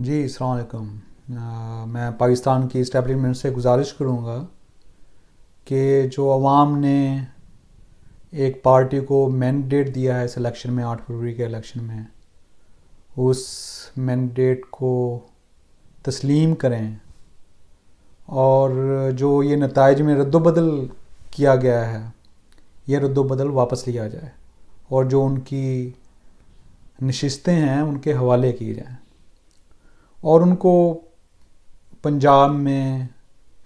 جی السلام علیکم۔ میں پاکستان کی اسٹیبلشمنٹ سے گزارش کروں گا کہ جو عوام نے ایک پارٹی کو مینڈیٹ دیا ہے اس الیکشن میں، 8 فروری کے الیکشن میں، اس مینڈیٹ کو تسلیم کریں، اور جو یہ نتائج میں رد و بدل کیا گیا ہے یہ رد و بدل واپس لیا جائے، اور جو ان کی نشستیں ہیں ان کے حوالے کی جائیں، اور ان کو پنجاب میں،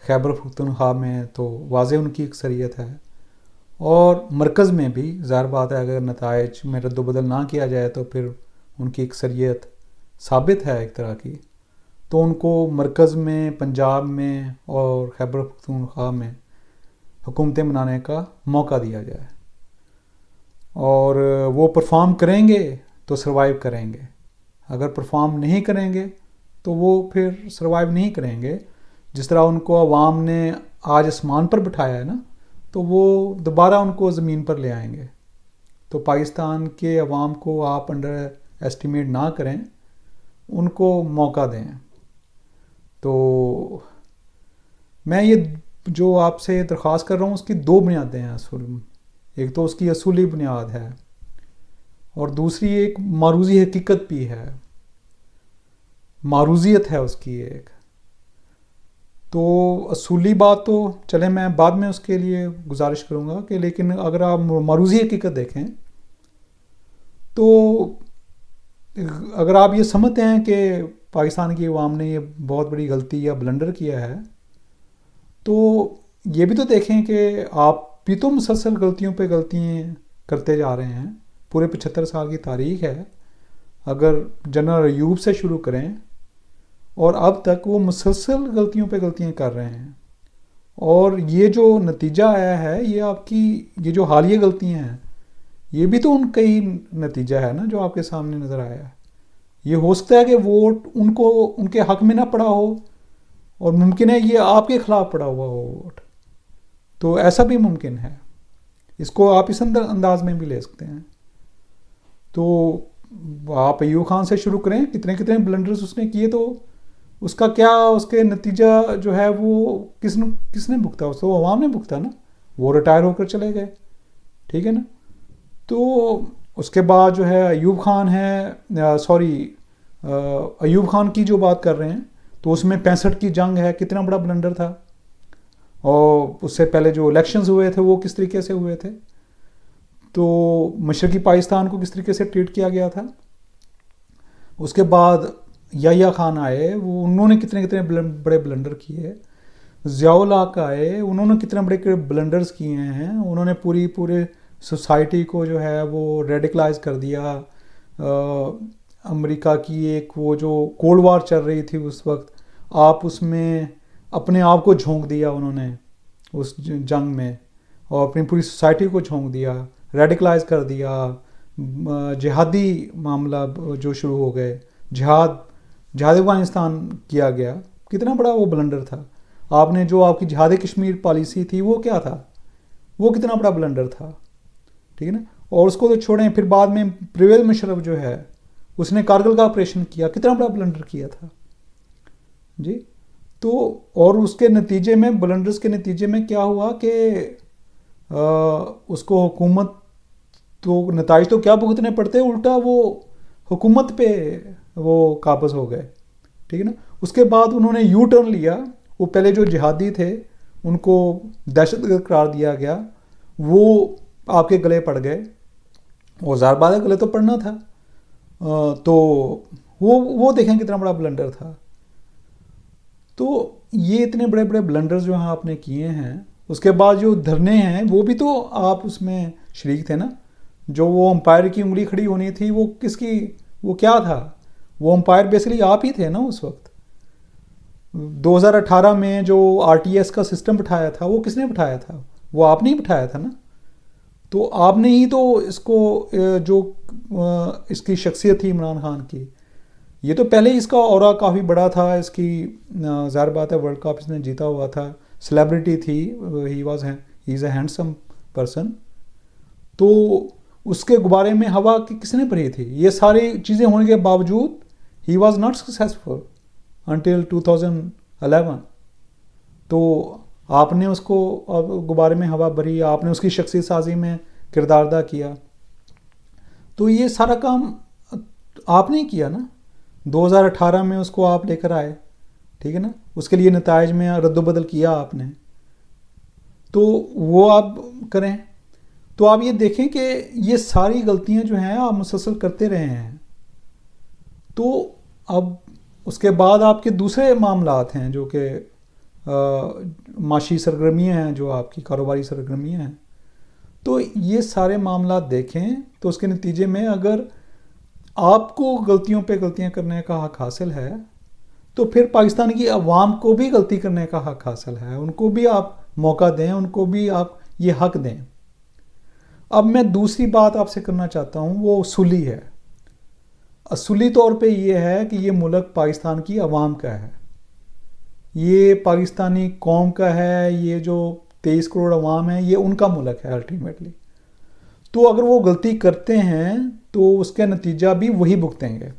خیبر پختونخوا میں تو واضح ان کی اکثریت ہے، اور مرکز میں بھی ظاہر بات ہے اگر نتائج میں رد و بدل نہ کیا جائے تو پھر ان کی اکثریت ثابت ہے ایک طرح کی، تو ان کو مرکز میں، پنجاب میں اور خیبر پختونخوا میں حکومتیں بنانے کا موقع دیا جائے، اور وہ پرفارم کریں گے تو سروائیو کریں گے، اگر پرفارم نہیں کریں گے تو وہ پھر سروائیو نہیں کریں گے۔ جس طرح ان کو عوام نے آج آسمان پر بٹھایا ہے نا، تو وہ دوبارہ ان کو زمین پر لے آئیں گے۔ تو پاکستان کے عوام کو آپ انڈر ایسٹیمیٹ نہ کریں، ان کو موقع دیں۔ تو میں یہ جو آپ سے درخواست کر رہا ہوں اس کی دو بنیادیں ہیں اصول میں۔ ایک تو اس کی اصولی بنیاد ہے، اور دوسری ایک معروضی حقیقت بھی ہے، معروضیت ہے اس کی ایک۔ تو اصولی بات تو چلیں میں بعد میں اس کے لیے گزارش کروں گا کہ، لیکن اگر آپ معروضی حقیقت دیکھیں تو اگر آپ یہ سمجھتے ہیں کہ پاکستان کی عوام نے یہ بہت بڑی غلطی یا بلنڈر کیا ہے، تو یہ بھی تو دیکھیں کہ آپ بھی تو مسلسل غلطیوں پہ غلطیاں کرتے جا رہے ہیں۔ پورے 75 سال کی تاریخ ہے، اگر جنرل ایوب سے شروع کریں اور اب تک وہ مسلسل غلطیوں پہ غلطیاں کر رہے ہیں، اور یہ جو نتیجہ آیا ہے یہ آپ کی یہ جو حالیہ غلطیاں ہیں یہ بھی تو ان کا ہی نتیجہ ہے نا جو آپ کے سامنے نظر آیا ہے۔ یہ ہو سکتا ہے کہ ووٹ ان کو ان کے حق میں نہ پڑا ہو، اور ممکن ہے یہ آپ کے خلاف پڑا ہوا ہو ووٹ، تو ایسا بھی ممکن ہے۔ اس کو آپ اس انداز میں بھی لے سکتے ہیں۔ تو آپ ایوب خان سے شروع کریں، کتنے کتنے بلنڈرز اس نے کیے، تو اس کا کیا، اس کے نتیجہ جو ہے وہ کس نے بھگتا؟ اس کو عوام نے بھگتا نا، وہ ریٹائر ہو کر چلے گئے، ٹھیک ہے نا۔ تو اس کے بعد جو ہے ایوب خان ہے، ایوب خان کی جو بات کر رہے ہیں تو اس میں 65 کی جنگ ہے، کتنا بڑا بلنڈر تھا، اور اس سے پہلے جو الیکشنز ہوئے تھے وہ کس طریقے سے ہوئے تھے، تو مشرقی پاکستان کو کس طریقے سے ٹریٹ کیا گیا تھا۔ اس کے بعد یحییٰ خان آئے، وہ انہوں نے کتنے کتنے بڑے بلنڈر کیے۔ ضیاء الحق آئے، انہوں نے کتنے بڑے بلنڈرز کیے ہیں، انہوں نے پورے سوسائٹی کو جو ہے وہ ریڈیکلائز کر دیا۔ امریکہ کی ایک وہ جو کولڈ وار چل رہی تھی اس وقت، آپ اس میں اپنے آپ کو جھونک دیا انہوں نے اس جنگ میں، اور اپنی پوری سوسائٹی کو جھونک دیا، ریڈیکلائز کر دیا۔ جہادی معاملہ جو شروع ہو گئے، جہاد افغانستان کیا گیا، کتنا بڑا وہ بلنڈر تھا۔ آپ نے جو آپ کی جہاد کشمیر پالیسی تھی وہ کیا تھا، وہ کتنا بڑا بلنڈر تھا، ٹھیک ہے نا۔ اور اس کو تو چھوڑیں، پھر بعد میں پرویز مشرف جو ہے اس نے کارگل کا آپریشن کیا، کتنا بڑا بلنڈر کیا تھا جی۔ تو اور اس کے نتیجے میں، بلنڈرز کے نتیجے میں کیا ہوا کہ اس کو حکومت تو نتائج تو کیا بھگتنے پڑتے، الٹا وہ حکومت پہ وہ قابض ہو گئے، ٹھیک ہے نا۔ اس کے بعد انہوں نے یو ٹرن لیا، وہ پہلے جو جہادی تھے ان کو دہشت گرد قرار دیا گیا، وہ آپ کے گلے پڑ گئے، اور ظاہر بات ہے گلے تو پڑنا تھا۔ تو وہ دیکھیں کتنا بڑا بلنڈر تھا۔ تو یہ اتنے بڑے بڑے بلنڈرز جو ہیں آپ نے کیے ہیں۔ اس کے بعد جو دھرنے ہیں وہ بھی تو آپ اس میں شریک تھے نا، جو وہ امپائر کی انگلی کھڑی ہونی تھی، وہ کس کی، وہ کیا تھا، وہ امپائر بیسیکلی آپ ہی تھے نا اس وقت۔ 2018 میں جو RTS کا سسٹم بٹھایا تھا وہ کس نے بٹھایا تھا، وہ آپ نے ہی بٹھایا تھا نا۔ تو آپ نے ہی تو اس کو جو اس کی شخصیت تھی عمران خان کی، یہ تو پہلے ہی اس کا اورا کافی بڑا تھا، اس کی ظاہر بات ہے ورلڈ کپ اس نے جیتا ہوا تھا، سیلیبریٹی تھی، ہی از اے ہینڈسم پرسن۔ تو اس کے غبارے میں ہوا کس نے بھری تھی؟ یہ ساری چیزیں ہونے کے باوجود he was not successful until 2011. تو آپ نے اس کو غبارے میں ہوا بھری، آپ نے اس کی شخصی سازی میں کردار ادا کیا. تو یہ سارا کام آپ نے کیا نا. 2018 میں اس کو آپ لے کر آئے، ٹھیک ہے نا، اس کے لیے نتائج میں رد و بدل کیا آپ نے، تو وہ آپ کریں. تو آپ یہ دیکھیں کہ یہ ساری غلطیاں جو ہیں آپ مسلسل کرتے رہے ہیں. تو اب اس کے بعد آپ کے دوسرے معاملات ہیں جو کہ معاشی سرگرمیاں ہیں، جو آپ کی کاروباری سرگرمیاں ہیں. تو یہ سارے معاملات دیکھیں تو اس کے نتیجے میں اگر آپ کو غلطیوں پہ غلطیاں کرنے کا حق حاصل ہے تو پھر پاکستان کی عوام کو بھی غلطی کرنے کا حق حاصل ہے. ان کو بھی آپ موقع دیں، ان کو بھی آپ یہ حق دیں. اب میں دوسری بات آپ سے کرنا چاہتا ہوں، وہ اصولی ہے. اصولی طور پہ یہ ہے کہ یہ ملک پاکستان کی عوام کا ہے، یہ پاکستانی قوم کا ہے. یہ جو 23 کروڑ عوام ہے یہ ان کا ملک ہے الٹیمیٹلی. تو اگر وہ غلطی کرتے ہیں تو اس کا نتیجہ بھی وہی بھگتیں گے.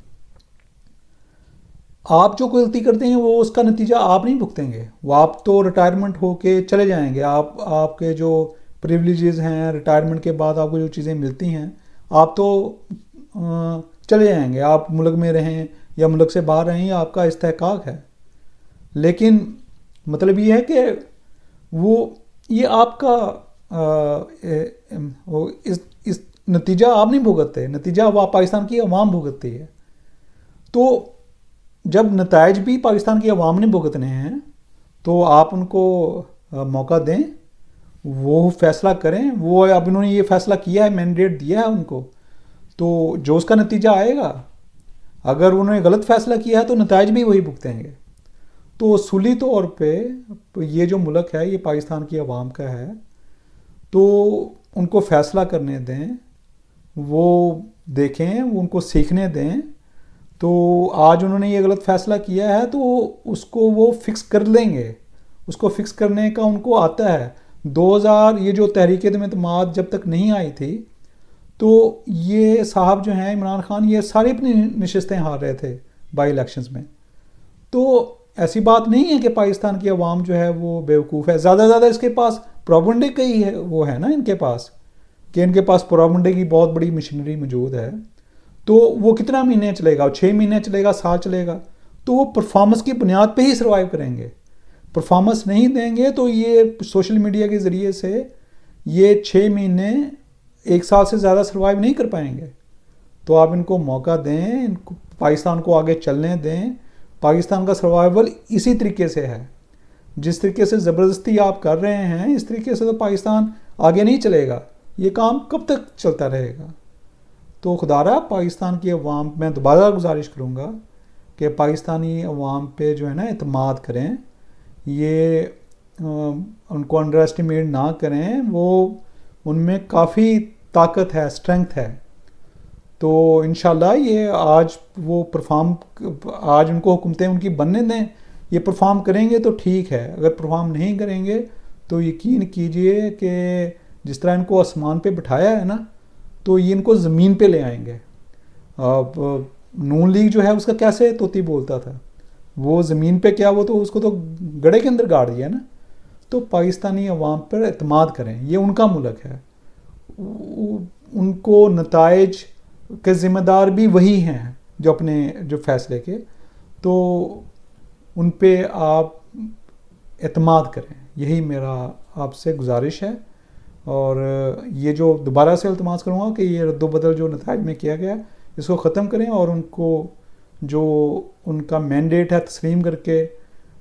آپ جو غلطی کرتے ہیں وہ اس کا نتیجہ آپ نہیں بھگتیں گے. وہ آپ تو ریٹائرمنٹ ہو کے چلے جائیں گے، آپ کے جو پریولیجز ہیں ریٹائرمنٹ کے بعد آپ کو جو چیزیں ملتی ہیں آپ تو چلے جائیں گے. آپ ملک میں رہیں یا ملک سے باہر رہیں، آپ کا استحقاق ہے. لیکن مطلب یہ ہے کہ یہ آپ کا اس نتیجہ آپ نہیں بھگتتے، نتیجہ وہ پاکستان کی عوام بھگتتی ہے. تو جب نتائج بھی پاکستان کی عوام نے بھگتنے ہیں تو آپ ان کو موقع دیں، وہ فیصلہ کریں. وہ اب انہوں نے یہ فیصلہ کیا ہے، مینڈیٹ دیا ہے ان کو، تو جو اس کا نتیجہ آئے گا، اگر انہوں نے غلط فیصلہ کیا ہے تو نتائج بھی وہی بھگتیں گے. تو اصولی طور پہ یہ جو ملک ہے یہ پاکستان کی عوام کا ہے، تو ان کو فیصلہ کرنے دیں، وہ دیکھیں، وہ ان کو سیکھنے دیں. تو آج انہوں نے یہ غلط فیصلہ کیا ہے تو اس کو وہ فکس کر لیں گے. اس کو فکس کرنے کا ان کو آتا ہے. 2000 یہ جو تحریک عدم اعتماد جب تک نہیں آئی تھی تو یہ صاحب جو ہیں عمران خان، یہ ساری اپنی نشستیں ہار رہے تھے بائی الیکشنز میں. تو ایسی بات نہیں ہے کہ پاکستان کی عوام جو ہے وہ بیوقوف ہے. زیادہ زیادہ اس کے پاس پروپیگنڈے کا ہی ہے، وہ ہے نا ان کے پاس، کہ ان کے پاس پروپیگنڈے کی بہت بڑی مشینری موجود ہے. تو وہ کتنا مہینے چلے گا؟ 6 مہینے چلے گا، سال چلے گا؟ تو وہ پرفارمنس کی بنیاد پہ ہی سروائیو کریں گے. پرفارمنس نہیں دیں گے تو یہ سوشل میڈیا کے ذریعے سے یہ 6 مہینے 1 سال سے زیادہ سروائیو نہیں کر پائیں گے. تو آپ ان کو موقع دیں، ان کو پاکستان کو آگے چلنے دیں. پاکستان کا سروائیول اسی طریقے سے ہے. جس طریقے سے زبردستی آپ کر رہے ہیں اس طریقے سے تو پاکستان آگے نہیں چلے گا. یہ کام کب تک چلتا رہے گا؟ تو خدا رہا پاکستان کی عوام، میں دوبارہ گزارش کروں گا کہ پاکستانی عوام پہ جو ہے نا اعتماد کریں. یہ ان کو انڈر اسٹیمیٹ نہ کریں. وہ ان میں کافی طاقت ہے، اسٹرینگتھ ہے. تو انشاءاللہ یہ آج آج ان کو حکومتیں ان کی بننے دیں. یہ پرفارم کریں گے تو ٹھیک ہے، اگر پرفارم نہیں کریں گے تو یقین کیجئے کہ جس طرح ان کو آسمان پہ بٹھایا ہے نا تو یہ ان کو زمین پہ لے آئیں گے. نون لیگ جو ہے اس کا کیسے توتی بولتا تھا، وہ زمین پہ کیا، وہ تو اس کو تو گڑھے کے اندر گاڑ دیا نا. تو پاکستانی عوام پر اعتماد کریں، یہ ان کا ملک ہے. ان کو نتائج کے ذمہ دار بھی وہی ہیں جو اپنے جو فیصلے کے. تو ان پہ آپ اعتماد کریں، یہی میرا آپ سے گزارش ہے. اور یہ جو دوبارہ سے التماس کروں گا کہ یہ رد و بدل جو نتائج میں کیا گیا اس کو ختم کریں، اور ان کو جو ان کا مینڈیٹ ہے تسلیم کر کے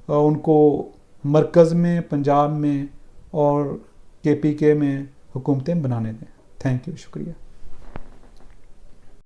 ان کو مرکز میں، پنجاب میں اور KPK میں حکومتیں بنانے دیں. تھینک یو، شکریہ.